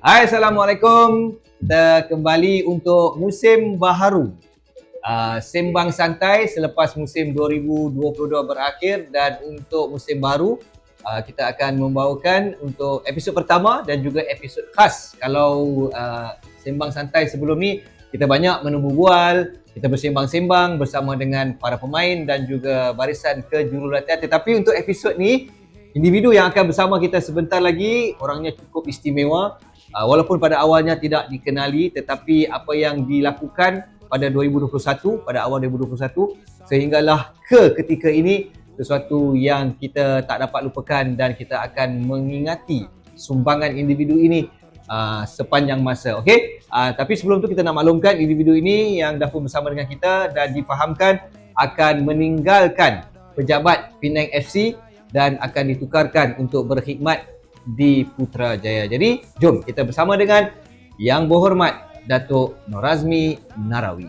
Hai, Assalamualaikum. Kita kembali untuk musim baharu. Sembang santai selepas musim 2022 berakhir, dan untuk musim baru kita akan membawakan untuk episod pertama dan juga episod khas. Kalau sembang santai sebelum ni kita banyak menunggu bual, kita bersembang-sembang bersama dengan para pemain dan juga barisan kejurulatihan. Tetapi untuk episod ni, individu yang akan bersama kita sebentar lagi orangnya cukup istimewa. Walaupun pada awalnya tidak dikenali, tetapi apa yang dilakukan pada 2021, pada awal 2021 sehinggalah ke ketika ini, sesuatu yang kita tak dapat lupakan, dan kita akan mengingati sumbangan individu ini sepanjang masa. Okey, tapi sebelum tu kita nak maklumkan individu ini yang dah pun bersama dengan kita dan difahamkan akan meninggalkan pejabat Penang FC dan akan ditukarkan untuk berkhidmat di Putrajaya. Jadi, jom kita bersama dengan Yang Berhormat Datuk Norazmi Narawi.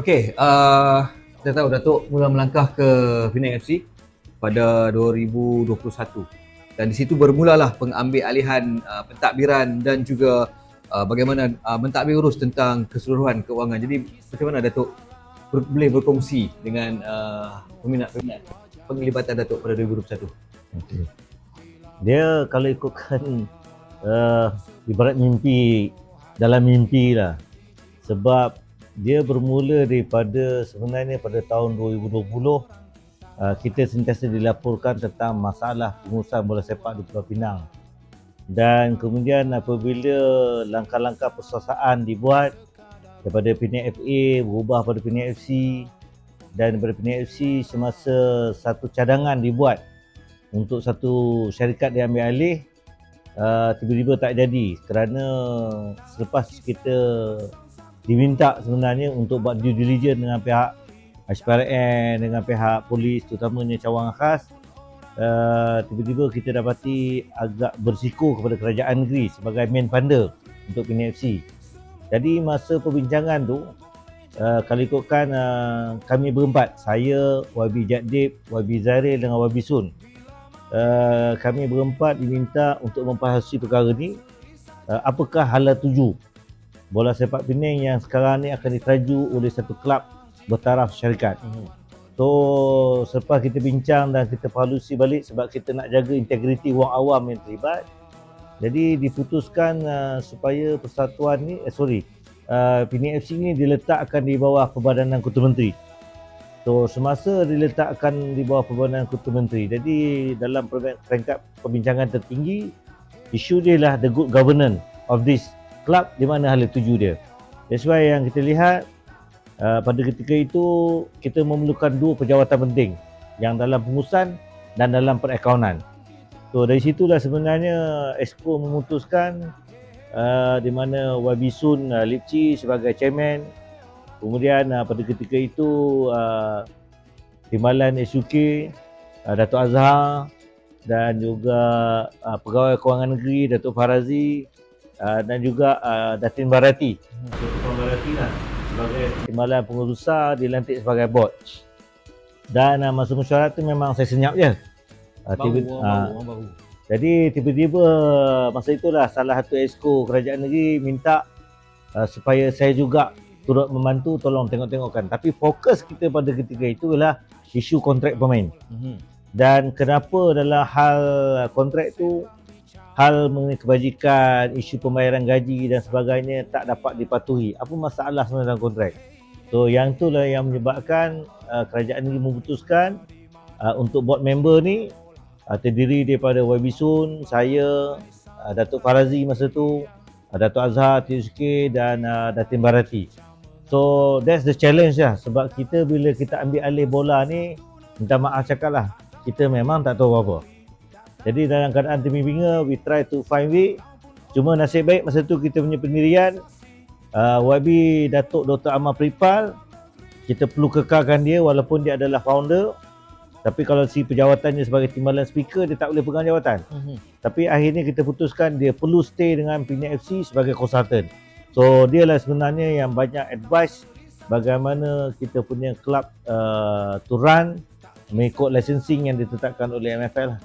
Okey, kita tahu Datuk mula melangkah ke Penang FC pada 2021. Dan di situ bermulalah pengambil alihan pentadbiran dan juga bagaimana mentadbir urus tentang keseluruhan keuangan. Jadi macam mana Datuk boleh berkongsi dengan peminat-peminat penglibatan Datuk pada 2021? Okay. Dia kalau ikutkan ibarat mimpi dalam mimpi lah. Sebab dia bermula daripada sebenarnya pada tahun 2020 kita sentiasa dilaporkan tentang masalah pengurusan bola sepak di Pulau Pinang. Dan kemudian apabila langkah-langkah persuasaan dibuat daripada Penang FA berubah pada Penang FC, dan daripada Penang FC semasa satu cadangan dibuat untuk satu syarikat diambil alih, tiba-tiba tak jadi kerana selepas kita diminta sebenarnya untuk buat due diligence dengan pihak HPRN, dengan pihak polis terutamanya cawangan khas, tiba-tiba kita dapati agak bersiko kepada kerajaan negeri sebagai main funder untuk Penang FC. Jadi masa perbincangan tu, kalau ikutkan kami berempat, saya, YB Jadib, YB Zaril dengan YB Sun, kami berempat diminta untuk memperhatikan perkara ni. Apakah hala tuju bola sepak Penang yang sekarang ni akan diteraju oleh satu kelab bertaraf syarikat. So selepas kita bincang dan kita evaluasi balik, sebab kita nak jaga integriti wang awam yang terlibat, jadi diputuskan supaya persatuan ni Penang FC ni diletakkan di bawah Perbadanan Ketua Menteri. So semasa diletakkan di bawah Perbadanan Ketua Menteri, jadi dalam peringkat perbincangan tertinggi, isu dia lah the good governance of this club, di mana hala tuju dia. That's why yang kita lihat pada ketika itu kita memerlukan dua pejawatan penting, yang dalam pengurusan dan dalam perakaunan. So dari situlah sebenarnya Exco memutuskan di mana YB Sun Lipci sebagai chairman, kemudian pada ketika itu Timbalan SUK, Datuk Azhar, dan juga Pegawai Kewangan Negeri Datuk Farazi, dan juga Datin Barati. Datin Barati lah sebagai timbalan pengurusan, dilantik sebagai board. Dan masa mesyuarat tu memang saya senyap je. Baru. Jadi tiba-tiba masa itulah salah satu exco kerajaan negeri minta supaya saya juga turut membantu, tolong tengok-tengokkan. Tapi fokus kita pada ketika itu adalah isu kontrak pemain. Dan kenapa dalam hal kontrak tu, hal mengenai kebajikan, isu pembayaran gaji dan sebagainya tak dapat dipatuhi. Apa masalah sebenarnya dalam kontrak? So yang itulah yang menyebabkan kerajaan negeri memutuskan untuk board member ni terdiri daripada YB Sun, saya, Datuk Farazi masa tu, Datuk Azhar, TSK dan Datin Barati. So that's the challenge lah, sebab kita bila kita ambil alih bola ni, minta maaf cakap lah, kita memang tak tahu apa-apa. Jadi dalam keadaan terbinga, we try to find way. Cuma nasib baik masa tu kita punya pendirian YB Datuk Dr. Amar Pripal, kita perlu kekalkan dia walaupun dia adalah founder. Tapi kalau si pejawatannya sebagai timbalan speaker, dia tak boleh pegang jawatan. Tapi akhirnya kita putuskan dia perlu stay dengan Penang FC sebagai konsultan. So So dia lah sebenarnya yang banyak advice bagaimana kita punya club to run mengikut licensing yang ditetapkan oleh MFL lah.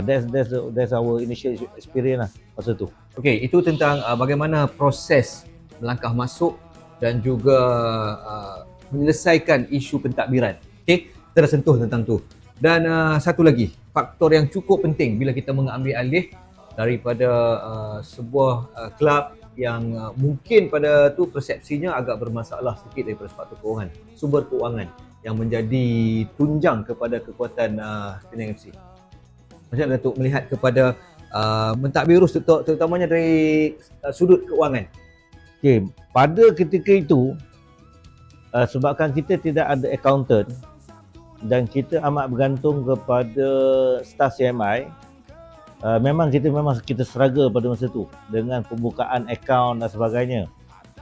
That's our initial experience lah masa tu. Okey, itu tentang bagaimana proses melangkah masuk dan juga menyelesaikan isu pentadbiran. Okey, kita dah sentuh tentang tu. Dan satu lagi, faktor yang cukup penting bila kita mengambil alih daripada sebuah kelab yang mungkin pada tu persepsinya agak bermasalah sedikit daripada faktor keuangan, sumber keuangan yang menjadi tunjang kepada kekuatan Penang FC. Macam mana Datuk melihat kepada mentadbir urus terutamanya dari sudut keuangan? Okay, pada ketika itu sebabkan kita tidak ada accountant dan kita amat bergantung kepada staf CMI, memang kita struggle pada masa tu dengan pembukaan akaun dan sebagainya.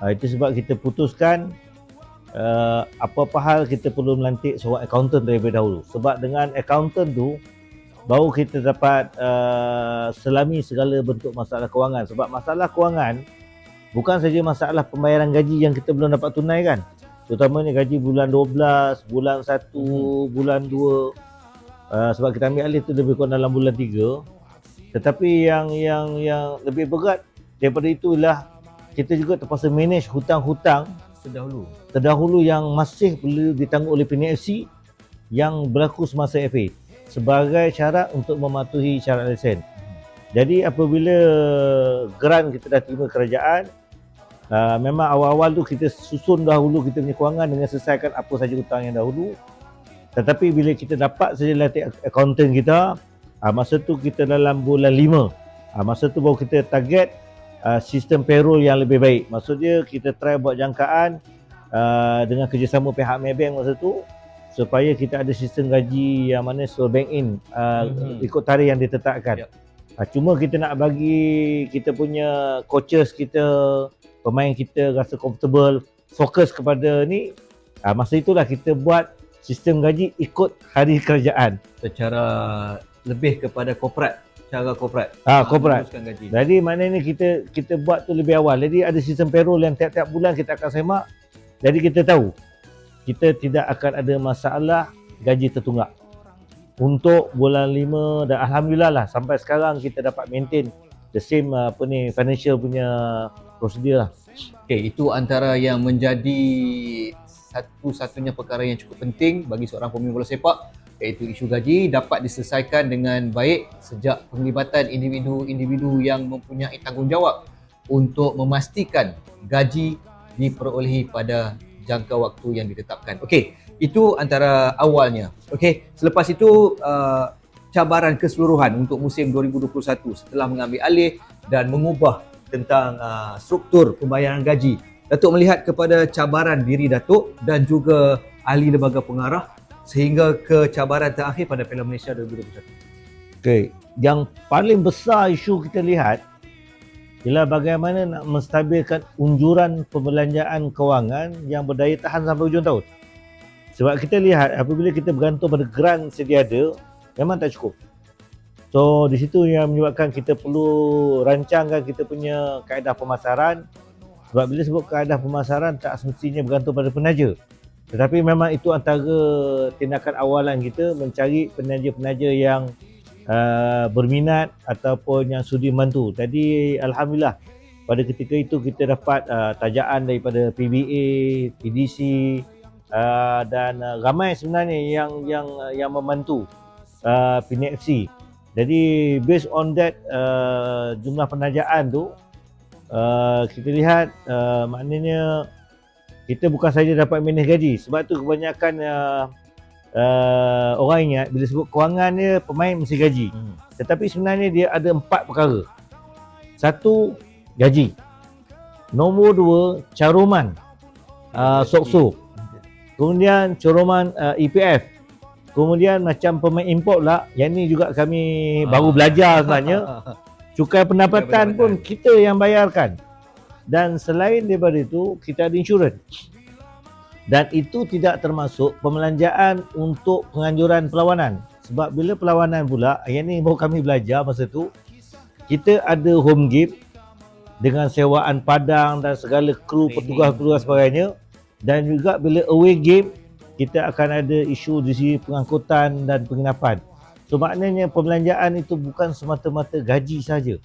Itu sebab kita putuskan apa-apa hal kita perlu melantik seorang accountant terlebih dahulu. Sebab dengan accountant tu baru kita dapat selami segala bentuk masalah kewangan. Sebab masalah kewangan bukan saja masalah pembayaran gaji yang kita belum dapat tunaikan. Terutamanya gaji bulan 12, bulan 1, bulan 2. Sebab kita ambil alih tu lebih kurang dalam bulan 3. Tetapi yang lebih berat daripada itu ialah kita juga terpaksa manage hutang-hutang terdahulu yang masih perlu ditanggung oleh Penang FC yang berlaku semasa FA sebagai syarat untuk mematuhi syarat lesen. Jadi apabila grant kita dah terima kerajaan, memang awal-awal tu kita susun dahulu kita punya kewangan dengan selesaikan apa saja hutang yang dahulu. Tetapi bila kita dapat saja latih accountant kita, masa tu kita dalam bulan 5. Masa tu baru kita target sistem payroll yang lebih baik. Maksudnya kita try buat jangkaan dengan kerjasama pihak Maybank masa tu supaya kita ada sistem gaji yang mana suruh bank in ikut tarikh yang ditetapkan. Cuma kita nak bagi kita punya coaches kita, pemain kita rasa comfortable, fokus kepada ni. Masa itulah kita buat sistem gaji ikut hari kerajaan. Secara lebih kepada korporat, cara korporat. Korporat. Jadi maknanya kita buat tu lebih awal. Jadi ada sistem payroll yang tiap-tiap bulan kita akan semak. Jadi kita tahu kita tidak akan ada masalah gaji tertunggak. Untuk bulan 5 dan alhamdulillah lah sampai sekarang kita dapat maintain the same financial punya prosedur lah. Okey, itu antara yang menjadi satu-satunya perkara yang cukup penting bagi seorang pemain bola sepak, iaitu isu gaji dapat diselesaikan dengan baik sejak penglibatan individu-individu yang mempunyai tanggungjawab untuk memastikan gaji diperolehi pada jangka waktu yang ditetapkan. Okey, itu antara awalnya. Okey, selepas itu cabaran keseluruhan untuk musim 2021 setelah mengambil alih dan mengubah tentang struktur pembayaran gaji. Datuk melihat kepada cabaran diri Datuk dan juga ahli lembaga pengarah sehingga ke cabaran terakhir pada Piala Malaysia 2021. Okey, yang paling besar isu kita lihat ialah bagaimana nak menstabilkan unjuran pembelanjaan kewangan yang berdaya tahan sampai hujung tahun. Sebab kita lihat apabila kita bergantung pada grant sedia ada, memang tak cukup. So di situ yang menyebabkan kita perlu rancangkan kita punya kaedah pemasaran. Sebab bila sebut kaedah pemasaran tak semestinya bergantung pada penaja. Tetapi memang itu antara tindakan awalan kita mencari penaja-penaja yang berminat ataupun yang sudi membantu. Jadi alhamdulillah pada ketika itu kita dapat tajaan daripada PBA, PDC dan ramai sebenarnya yang membantu Penang FC. Jadi based on that jumlah penajaan tu kita lihat maknanya kita bukan saja dapat manage gaji. Sebab tu kebanyakan orang ingat bila sebut kewangan dia pemain mesti gaji. Tetapi sebenarnya dia ada 4 perkara. 1, gaji. Nombor 2, caruman SOKSO. Kemudian caruman EPF. Kemudian macam pemain import lah, yang ni juga kami baru belajar sebenarnya. Cukai pendapatan pun kita yang bayarkan. Dan selain daripada itu, kita ada insurans. Dan itu tidak termasuk pembelanjaan untuk penganjuran perlawanan. Sebab bila perlawanan pula, yang ni baru kami belajar masa tu, kita ada home game, dengan sewaan padang dan segala kru, Training. petugas-petugas sebagainya. Dan juga bila away game, kita akan ada isu di sisi pengangkutan dan penginapan. So maknanya pembelanjaan itu bukan semata-mata gaji saja.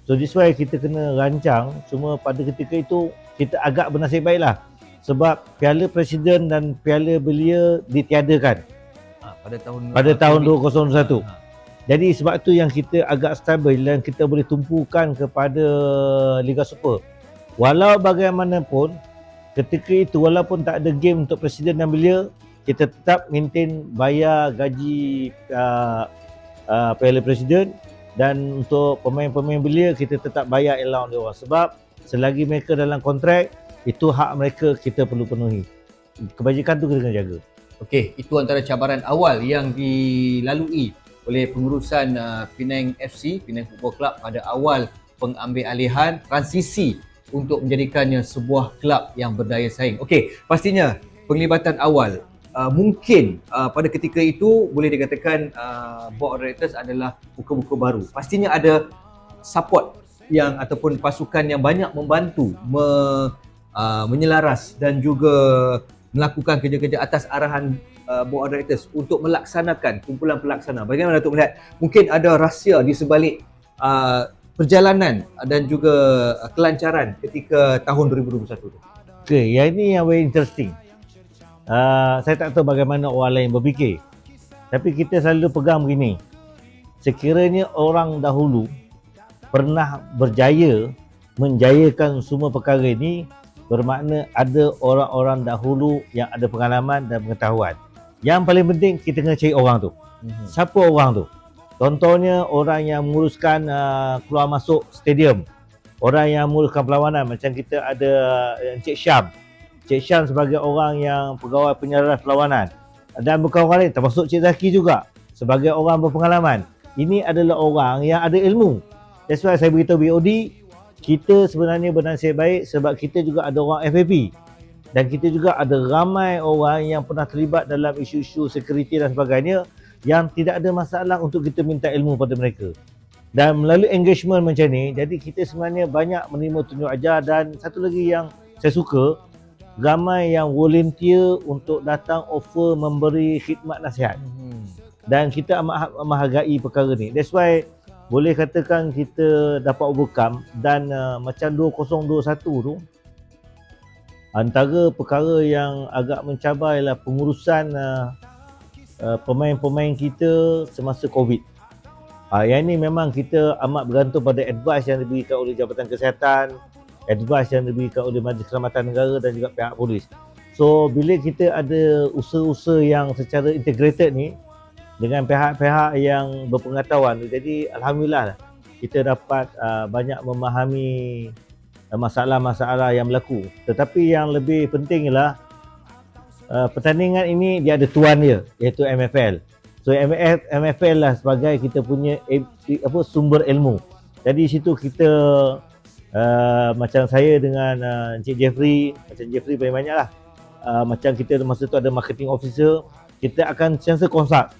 So this why kita kena rancang. Cuma pada ketika itu kita agak bernasib baiklah sebab Piala Presiden dan Piala Belia ditiadakan pada tahun 2021. Jadi sebab tu yang kita agak stabil dan kita boleh tumpukan kepada Liga Super. Walau bagaimanapun ketika itu walaupun tak ada game untuk Presiden dan Belia, kita tetap maintain bayar gaji Piala Presiden, dan untuk pemain-pemain Belia kita tetap bayar allowance dia orang sebab selagi mereka dalam kontrak itu hak mereka kita perlu penuhi. Kebajikan tu kita kena jaga. Okey, itu antara cabaran awal yang dilalui oleh pengurusan Penang FC, Penang Football Club pada awal pengambilalihan transisi untuk menjadikannya sebuah kelab yang berdaya saing. Okey, pastinya penglibatan awal mungkin pada ketika itu boleh dikatakan board of directors adalah buku-buku baru. Pastinya ada support yang ataupun pasukan yang banyak membantu menyelaras dan juga melakukan kerja-kerja atas arahan board of directors untuk melaksanakan kumpulan pelaksana. Bagaimana Datuk melihat mungkin ada rahsia di sebalik perjalanan dan juga kelancaran ketika tahun 2021 tu? Okay, yang ini yang very interesting. Saya tak tahu bagaimana orang lain berfikir, tapi kita selalu pegang begini, sekiranya orang dahulu pernah berjaya menjayakan semua perkara ini, bermakna ada orang-orang dahulu yang ada pengalaman dan pengetahuan. Yang paling penting kita kena cari orang tu. Siapa orang tu? Contohnya orang yang menguruskan keluar masuk stadium, orang yang menguruskan perlawanan, macam kita ada Encik Syam. Cik Syam sebagai orang yang pegawai penyelaras perlawanan, dan bukan orang lain, termasuk Cik Zaki juga sebagai orang berpengalaman. Ini adalah orang yang ada ilmu. That's why saya beritahu BOD, kita sebenarnya bernasib baik sebab kita juga ada orang FAP dan kita juga ada ramai orang yang pernah terlibat dalam isu-isu security dan sebagainya yang tidak ada masalah untuk kita minta ilmu pada mereka. Dan melalui engagement macam ni, jadi kita sebenarnya banyak menerima tunjuk ajar. Dan satu lagi yang saya suka, ramai yang volunteer untuk datang offer memberi khidmat nasihat. Dan kita amat menghargai perkara ni. That's why boleh katakan kita dapat overcome. Dan macam 2021 tu, antara perkara yang agak mencabar ialah pengurusan pemain-pemain kita semasa COVID. Yang ini memang kita amat bergantung pada advice yang diberikan oleh Jabatan Kesihatan, advice yang diberikan oleh Majlis Keselamatan Negara dan juga pihak polis. So bila kita ada usaha-usaha yang secara integrated ni dengan pihak-pihak yang berpengetahuan, jadi alhamdulillah kita dapat banyak memahami masalah-masalah yang berlaku. Tetapi yang lebih penting ialah pertandingan ini dia ada tuan dia, iaitu MFL. So MFL lah sebagai kita punya sumber ilmu. Jadi situ kita macam saya dengan Encik Jeffrey, macam Jeffrey paling banyak lah. Macam kita masa tu ada marketing officer, kita akan sentiasa konsult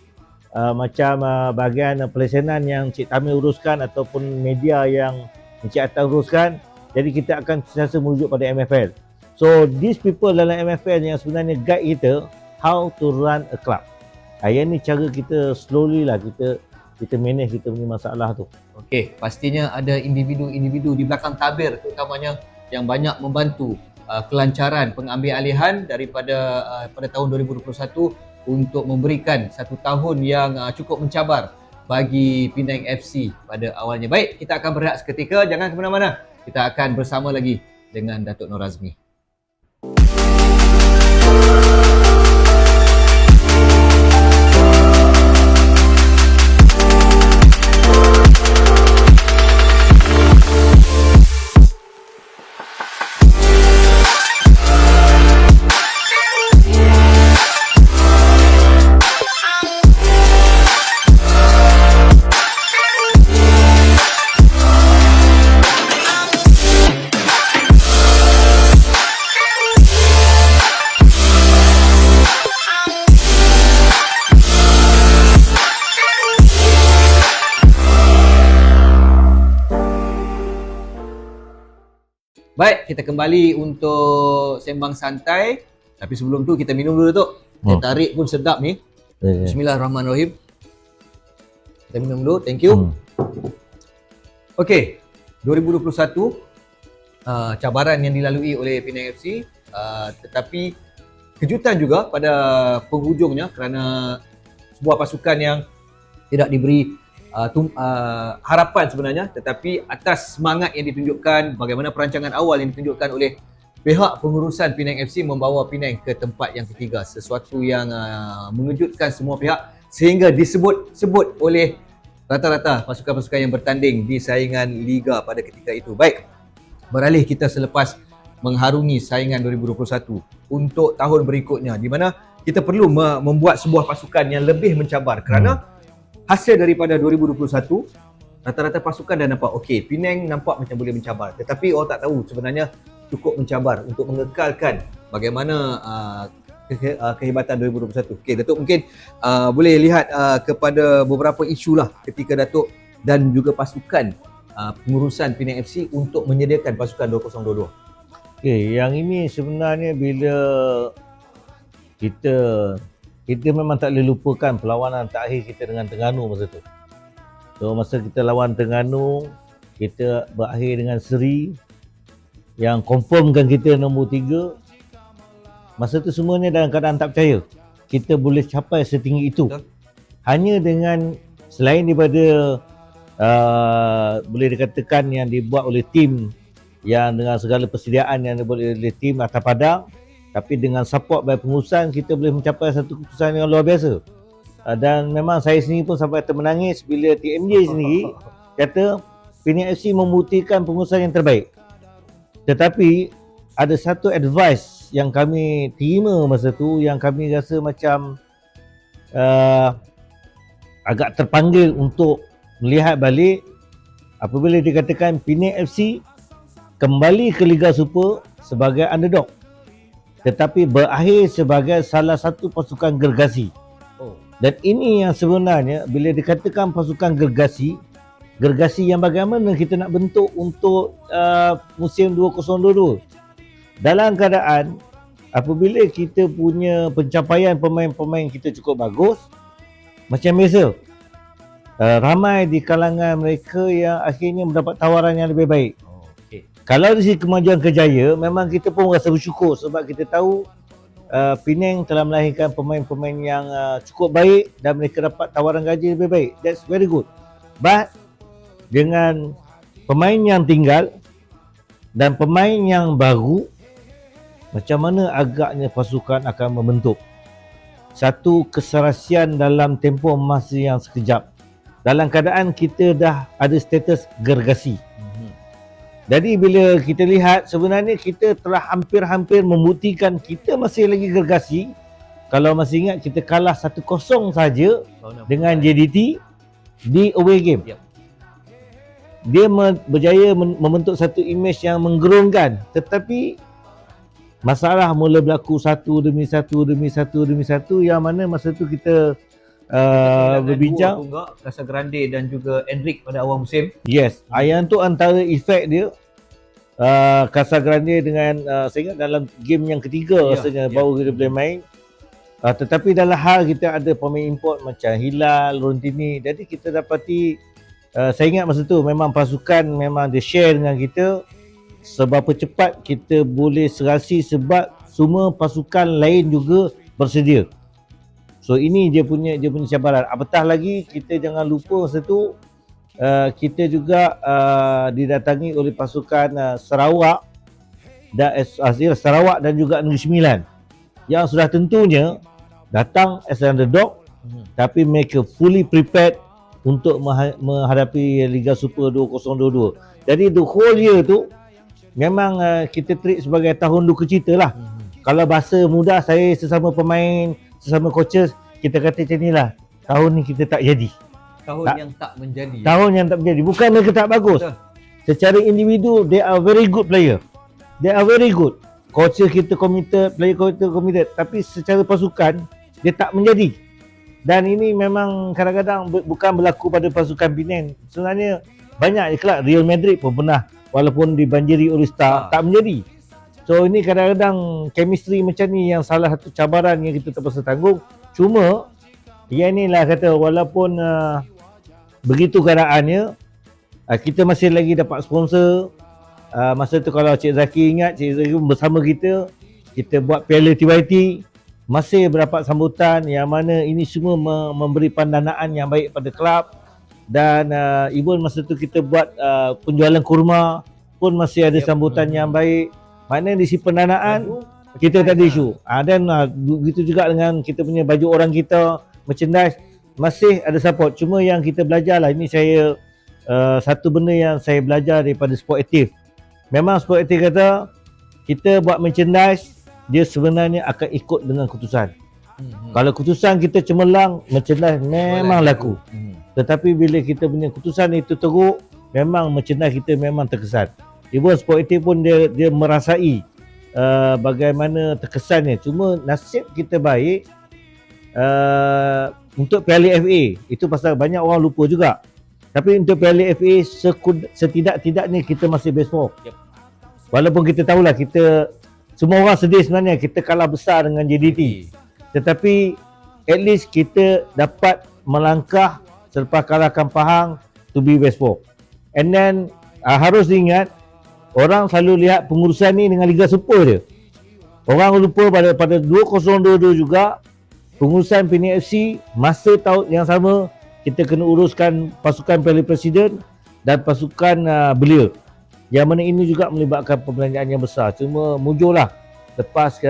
macam bahagian pelayanan yang Encik Tamil uruskan ataupun media yang Encik Atta uruskan. Jadi kita akan sentiasa merujuk pada MFL. So these people dalam MFL yang sebenarnya guide kita how to run a club. Yang ni cara kita slowly lah kita manage kita punya masalah tu. Okey, pastinya ada individu-individu di belakang tabir terutamanya yang banyak membantu kelancaran pengambilalihan daripada pada tahun 2021 untuk memberikan satu tahun yang cukup mencabar bagi Penang FC pada awalnya. Baik, kita akan berehat seketika, jangan ke mana-mana. Kita akan bersama lagi dengan Datuk Nur Azmi. Baik, kita kembali untuk sembang santai. Tapi sebelum tu kita minum dulu Tok. Teh tarik pun sedap ni. Bismillahirrahmanirrahim. Kita minum dulu, thank you. Okey, 2021 cabaran yang dilalui oleh Penang FC, tetapi kejutan juga pada penghujungnya kerana sebuah pasukan yang tidak diberi harapan sebenarnya, tetapi atas semangat yang ditunjukkan, bagaimana perancangan awal yang ditunjukkan oleh pihak pengurusan Penang FC membawa Penang ke tempat yang ketiga, sesuatu yang mengejutkan semua pihak sehingga disebut-sebut oleh rata-rata pasukan-pasukan yang bertanding di saingan Liga pada ketika itu. Baik, beralih kita selepas mengharungi saingan 2021 untuk tahun berikutnya, di mana kita perlu membuat sebuah pasukan yang lebih mencabar kerana hasil daripada 2021 rata-rata pasukan dah nampak okey, Penang nampak macam boleh mencabar, tetapi orang tak tahu sebenarnya cukup mencabar untuk mengekalkan bagaimana kehebatan 2021. Okey, Datuk mungkin boleh lihat kepada beberapa isu lah ketika Datuk dan juga pasukan pengurusan Penang FC untuk menyediakan pasukan 2022. Okey, yang ini sebenarnya bila kita memang tak boleh lupakan perlawanan terakhir kita dengan Terengganu masa tu. So masa kita lawan Terengganu, kita berakhir dengan seri yang confirmkan kita nombor 3. Masa tu semuanya dalam keadaan tak percaya kita boleh capai setinggi itu. Betul. Hanya dengan selain daripada boleh dikatakan yang dibuat oleh tim yang dengan segala persediaan yang dibuat oleh tim atas padang, tapi dengan support dari pengurusan kita boleh mencapai satu keputusan yang luar biasa. Dan memang saya sendiri pun sampai termenangis bila TMJ sendiri kata Penang FC membuktikan pengurusan yang terbaik. Tetapi ada satu advice yang kami terima masa tu yang kami rasa macam agak terpanggil untuk melihat balik apabila dikatakan Penang FC kembali ke Liga Super sebagai underdog, tetapi berakhir sebagai salah satu pasukan gergasi. Dan ini yang sebenarnya bila dikatakan pasukan gergasi yang bagaimana kita nak bentuk untuk musim 2022. Dalam keadaan apabila kita punya pencapaian pemain-pemain kita cukup bagus, macam biasa, ramai di kalangan mereka yang akhirnya mendapat tawaran yang lebih baik. Kalau dari segi kemajuan kerjaya, memang kita pun rasa bersyukur sebab kita tahu Penang telah melahirkan pemain-pemain yang cukup baik dan mereka dapat tawaran gaji lebih baik. That's very good. But dengan pemain yang tinggal dan pemain yang baru, macam mana agaknya pasukan akan membentuk satu keserasian dalam tempoh masa yang sekejap dalam keadaan kita dah ada status gergasi. Jadi bila kita lihat sebenarnya kita telah hampir-hampir membuktikan kita masih lagi gergasi. Kalau masih ingat kita kalah 1-0 saja dengan JDT di away game. Dia berjaya membentuk satu imej yang menggerunkan, tetapi masalah mula berlaku satu demi satu yang mana masa tu kita berbincang Casagrande dan juga Enric pada awal musim. Yes, yang tu antara efek dia. Casagrande dengan saya ingat dalam game yang ketiga rasanya baru kita boleh main. Tetapi dalam hal kita ada pemain import macam Hilal, Rontini, jadi kita dapati saya ingat masa tu memang pasukan memang dia share dengan kita seberapa cepat kita boleh serasi sebab semua pasukan lain juga bersedia. So ini dia punya cabaran. Apatah lagi kita jangan lupa masa tu kita juga didatangi oleh pasukan Sarawak dan juga Negeri Sembilan yang sudah tentunya datang as an underdog, tapi mereka fully prepared untuk menghadapi Liga Super 2022. Jadi the whole year tu memang kita treat sebagai tahun duka cita lah. Kalau bahasa mudah saya sesama pemain, sesama coaches, kita kata macam inilah, tahun ni kita tak jadi. Tahun yang tak menjadi. Tahun yang tak menjadi. Bukan mereka tak bagus. Betul. Secara individu, they are very good player. They are very good. Coaches kita committed, player kita committed. Tapi secara pasukan, dia tak menjadi. Dan ini memang kadang-kadang bukan berlaku pada pasukan Penang. Sebenarnya banyak je kelak. Real Madrid pun pernah walaupun dibanjiri oleh star, tak menjadi. So ini kadang-kadang chemistry macam ni yang salah satu cabaran yang kita terpaksa tanggung. Cuma yang inilah kata walaupun begitu keadaannya, kita masih lagi dapat sponsor. Masa tu kalau Cik Zaki ingat, Cik Zaki bersama kita buat Piala TYT, masih berdapat sambutan yang mana ini semua memberi pendanaan yang baik pada kelab. Dan even masa tu kita buat penjualan kurma pun masih ada sambutan yang baik. Maknanya di sisi pendanaan kita tak ada isu. Dan begitu juga dengan kita punya baju orang kita, merchandise, masih ada support. Cuma yang kita belajar lah, ini saya satu benda yang saya belajar daripada Sport Active. Memang Sport Active kata kita buat merchandise, dia sebenarnya akan ikut dengan keputusan. Kalau keputusan kita cemerlang, merchandise memang laku. Tetapi bila kita punya keputusan itu teruk, memang merchandise kita memang terkesan. Even Sport Active pun dia merasai bagaimana terkesannya. Cuma nasib kita baik untuk Piala FA. Itu pasal banyak orang lupa juga. Tapi untuk Piala FA setidak-tidaknya kita masih best 4. Walaupun kita tahulah semua orang sedih sebenarnya kita kalah besar dengan JDT. Tetapi at least kita dapat melangkah selepas kalahkan Pahang to be best 4. And then harus diingat, orang selalu lihat pengurusan ni dengan Liga Super je. Orang lupa pada 2022 juga pengurusan Penang FC masa tahun yang sama kita kena uruskan pasukan Piala Presiden dan pasukan belia. Yang mana ini juga melibatkan perbelanjaan yang besar. Cuma mujurlah lepas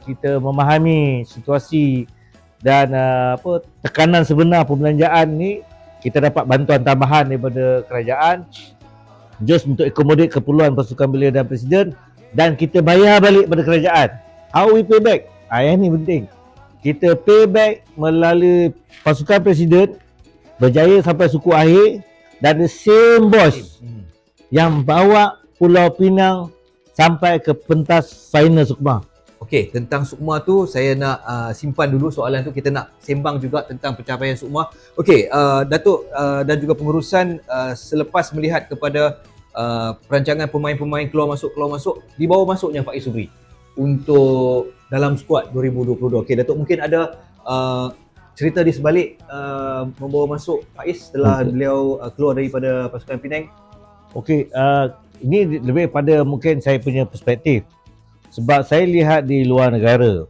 kita memahami situasi dan tekanan sebenar perbelanjaan ni, kita dapat bantuan tambahan daripada kerajaan just untuk akomodir keperluan pasukan belia dan presiden, dan kita bayar balik pada kerajaan. How we pay back? Yang ni penting. Kita pay back melalui pasukan presiden berjaya sampai suku akhir, dan the same boss yang bawa Pulau Pinang sampai ke pentas final Sukma. Okey, tentang Sukma tu saya nak simpan dulu soalan tu. Kita nak sembang juga tentang pencapaian Sukma. Okey, Datuk dan juga pengurusan selepas melihat kepada perancangan pemain-pemain keluar masuk, dibawa masuknya Faiz Subri untuk dalam skuad 2022. Okey, Datuk mungkin ada cerita di sebalik membawa masuk Faiz setelah beliau keluar daripada pasukan Penang. Okey, ini lebih pada mungkin saya punya perspektif. Sebab saya lihat di luar negara,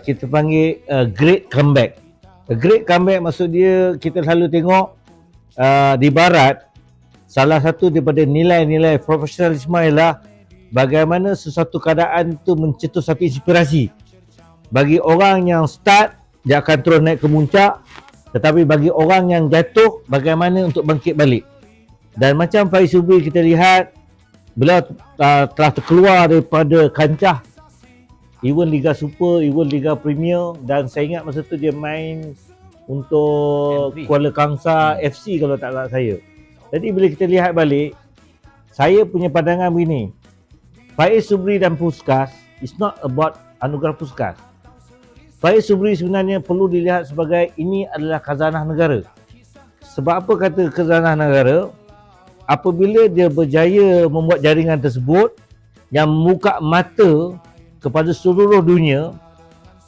kita panggil great comeback. A great comeback maksud dia kita selalu tengok di barat, salah satu daripada nilai-nilai profesionalisme ialah bagaimana sesuatu keadaan itu mencetus satu inspirasi. Bagi orang yang start, dia akan terus naik ke muncak, tetapi bagi orang yang jatuh, bagaimana untuk bangkit balik. Dan macam Faiz Subri kita lihat, beliau telah terkeluar daripada kancah even Liga Super, even Liga Premier, dan saya ingat masa tu dia main untuk Kuala Kangsar FC kalau tak salah saya. Jadi bila kita lihat balik, saya punya pandangan begini, Faiz Subri dan Puskas is not about anugerah Puskas. Faiz Subri sebenarnya perlu dilihat sebagai ini adalah khazanah negara. Sebab apa kata khazanah negara? Apabila dia berjaya membuat jaringan tersebut yang membuka mata kepada seluruh dunia,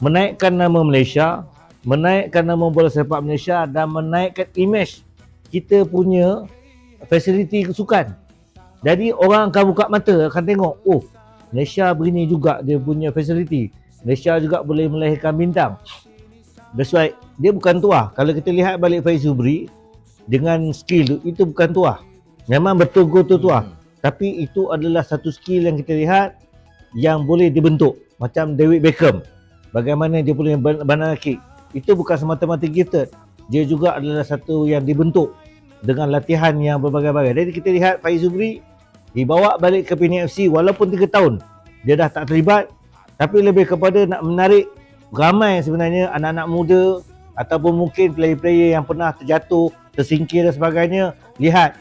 menaikkan nama Malaysia, menaikkan nama bola sepak Malaysia, dan menaikkan imej kita punya fasiliti kesukan. Jadi orang akan buka mata, akan tengok, oh Malaysia begini juga dia punya fasiliti. Malaysia juga boleh melahirkan bintang. That's why dia bukan tuah. Kalau kita lihat balik Faiz Subri dengan skill itu bukan tuah. Memang betul tuah. Tapi itu adalah satu skill yang kita lihat yang boleh dibentuk. Macam David Beckham. Bagaimana dia boleh banana kick. Itu bukan semata-mata gifted. Dia juga adalah satu yang dibentuk dengan latihan yang berbagai-bagai. Jadi kita lihat Faiz Subri dibawa balik ke Penang FC walaupun 3 tahun. Dia dah tak terlibat. Tapi lebih kepada nak menarik ramai sebenarnya anak-anak muda ataupun mungkin player-player yang pernah terjatuh, tersingkir dan sebagainya. Lihat,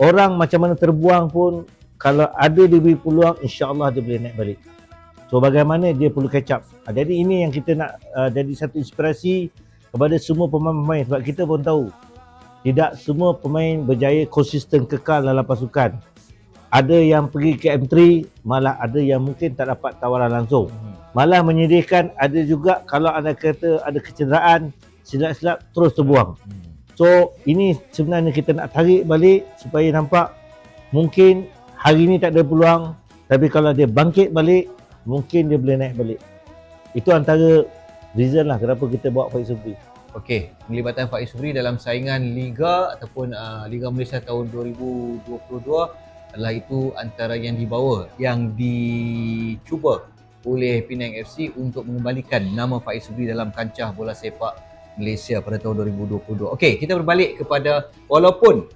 orang macam mana terbuang pun kalau ada diberi peluang, insya-Allah dia boleh naik balik. So bagaimana dia perlu catch up. Jadi ini yang kita nak jadi satu inspirasi kepada semua pemain-pemain, sebab kita pun tahu tidak semua pemain berjaya konsisten kekal dalam pasukan. Ada yang pergi ke M3, malah ada yang mungkin tak dapat tawaran langsung. Malah menyedihkan, ada juga kalau anda kata ada kecederaan, silap-silap terus terbuang. So ini sebenarnya kita nak tarik balik supaya nampak mungkin hari ni tak ada peluang, tapi kalau dia bangkit balik, mungkin dia boleh naik balik. Itu antara reason lah kenapa kita bawa Faiz Supri. Okey, penglibatan Faiz Supri dalam saingan Liga ataupun Liga Malaysia tahun 2022 adalah itu antara yang dibawa, yang dicuba oleh Penang FC untuk mengembalikan nama Faiz Supri dalam kancah bola sepak Malaysia pada tahun 2022. Okey, kita berbalik kepada, walaupun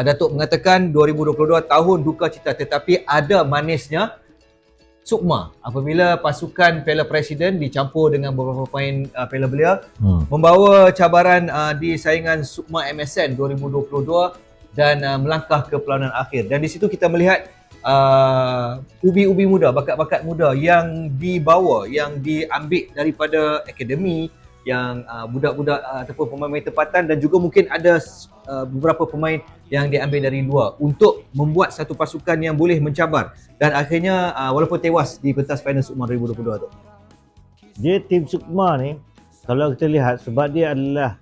Datuk mengatakan 2022 tahun duka cita, tetapi ada manisnya Sukma apabila pasukan Piala Presiden dicampur dengan beberapa pemain Piala Belia membawa cabaran di saingan Sukma MSN 2022 dan melangkah ke perlawanan akhir. Dan di situ kita melihat ubi-ubi muda, bakat-bakat muda yang dibawa, yang diambil daripada akademi, yang budak-budak ataupun pemain tempatan, dan juga mungkin ada beberapa pemain yang diambil dari luar untuk membuat satu pasukan yang boleh mencabar dan akhirnya walaupun tewas di pentas final Sukma 2022 tu. Dia tim Sukma ni, kalau kita lihat, sebab dia adalah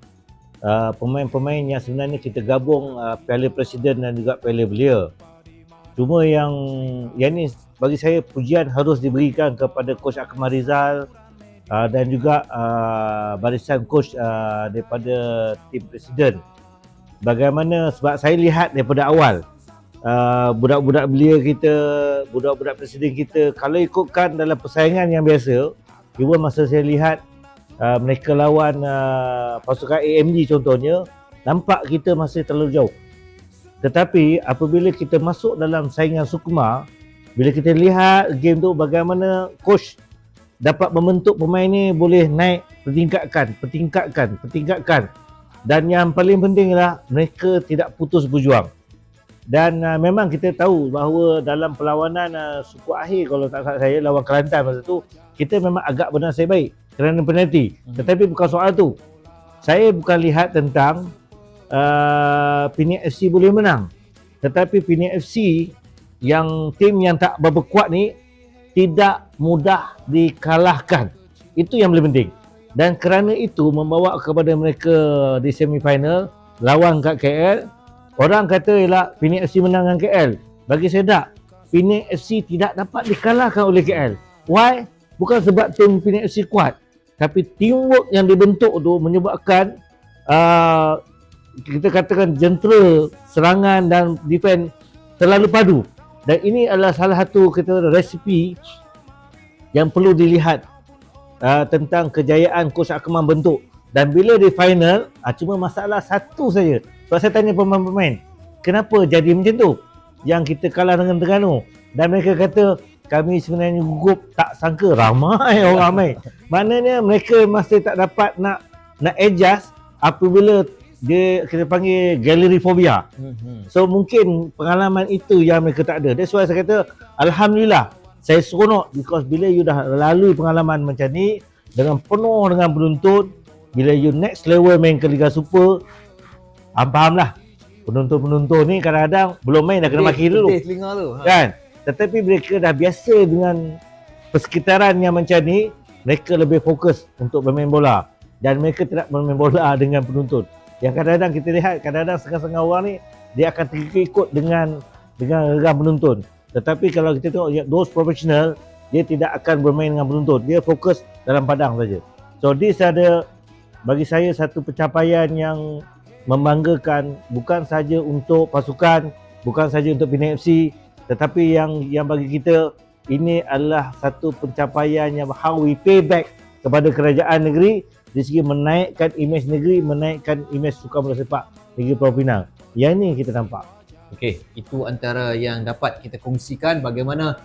pemain-pemain yang sebenarnya kita gabung Piala Presiden dan juga Piala Belia. Cuma yang ni bagi saya pujian harus diberikan kepada Coach Akmal Rizal dan juga barisan coach daripada tim Presiden. Bagaimana, sebab saya lihat daripada awal budak-budak belia kita, budak-budak Presiden kita, kalau ikutkan dalam persaingan yang biasa, even masa saya lihat mereka lawan pasukan AMG contohnya, nampak kita masih terlalu jauh. Tetapi apabila kita masuk dalam saingan Sukma, bila kita lihat game tu bagaimana coach dapat membentuk pemain ni boleh naik pertingkatkan. Dan yang paling penting ialah mereka tidak putus berjuang. Dan memang kita tahu bahawa dalam perlawanan suku akhir, kalau tak salah saya, lawan Kelantan masa tu, kita memang agak bernasib baik kerana penalti. Tetapi bukan soal tu. Saya bukan lihat tentang Penang FC boleh menang. Tetapi Penang FC yang tim yang tak berapa kuat ni tidak mudah dikalahkan. Itu yang paling penting. Dan kerana itu membawa kepada mereka di semifinal lawan kat KL. Orang kata ialah Penang FC menang dengan KL. Bagi saya tak. Penang FC tidak dapat dikalahkan oleh KL. Why? Bukan sebab tim Penang FC kuat, tapi teamwork yang dibentuk tu menyebabkan kita katakan jentera, serangan dan defense terlalu padu. Dan ini adalah salah satu kita resipi yang perlu dilihat tentang kejayaan Coach Akmal bentuk. Dan bila di final, cuma masalah satu saja. Sebab saya tanya pemain-pemain, kenapa jadi macam tu? Yang kita kalah dengan Terengganu. Dan mereka kata, kami sebenarnya gugup, tak sangka ramai orang ramai. Maknanya mereka masih tak dapat nak adjust apabila kita panggil gallery phobia. So mungkin pengalaman itu yang mereka tak ada. That's why saya kata, Alhamdulillah, saya seronok because bila you dah lalui pengalaman macam ni dengan penuh dengan penonton, bila you next level main ke Liga Super, faham lah. Penonton-penonton ni kadang-kadang belum main dah kena maki dulu. Kan? Tetapi mereka dah biasa dengan persekitaran yang macam ni, mereka lebih fokus untuk bermain bola. Dan mereka tidak bermain bola dengan penonton. Yang kadang-kadang kita lihat, kadang-kadang setengah-setengah orang ni, dia akan terikut dengan geram penonton. Tetapi kalau kita tengok those professional, dia tidak akan bermain dengan penonton. Dia fokus dalam padang saja. So this ada bagi saya satu pencapaian yang membanggakan, bukan saja untuk pasukan, bukan saja untuk Penang FC, tetapi yang bagi kita ini adalah satu pencapaian yang how we pay back kepada kerajaan negeri dari segi menaikkan imej negeri, menaikkan imej sukan bola sepak negeri Pulau Pinang. Yang ini kita nampak. Okey, itu antara yang dapat kita kongsikan bagaimana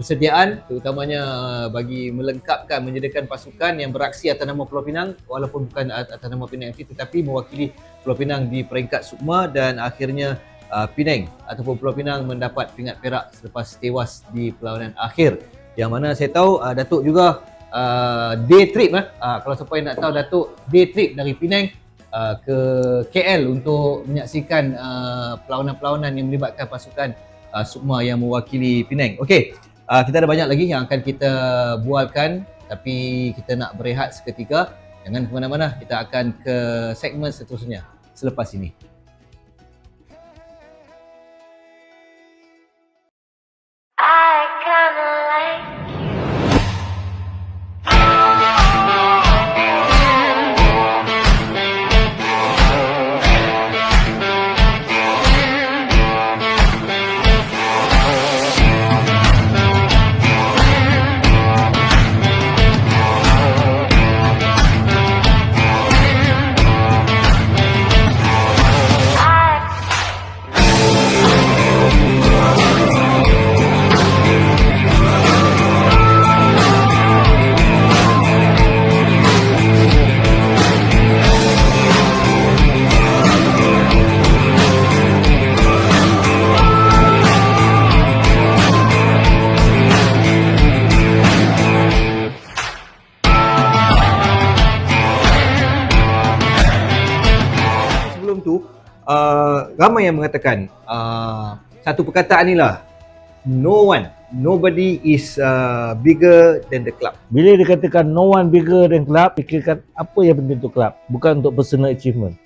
persediaan terutamanya bagi melengkapkan, menyediakan pasukan yang beraksi atas nama Pulau Pinang walaupun bukan atas nama Penang FC tetapi mewakili Pulau Pinang di peringkat Sukma dan akhirnya Penang ataupun Pulau Pinang mendapat pingat perak selepas tewas di perlawanan akhir. Yang mana saya tahu Datuk juga day trip kalau siapa yang nak tahu Datuk day trip dari Penang ke KL untuk menyaksikan perlawanan-perlawanan yang melibatkan pasukan Sukma yang mewakili Penang. Okey, kita ada banyak lagi yang akan kita bualkan, tapi kita nak berehat seketika. Jangan ke mana-mana, kita akan ke segmen seterusnya selepas ini. I kinda like Sebelum tu, ramai yang mengatakan satu perkataan ni lah, nobody is bigger than the club. Bila dikatakan no one bigger than club, fikirkan apa yang penting untuk club, bukan untuk personal achievement.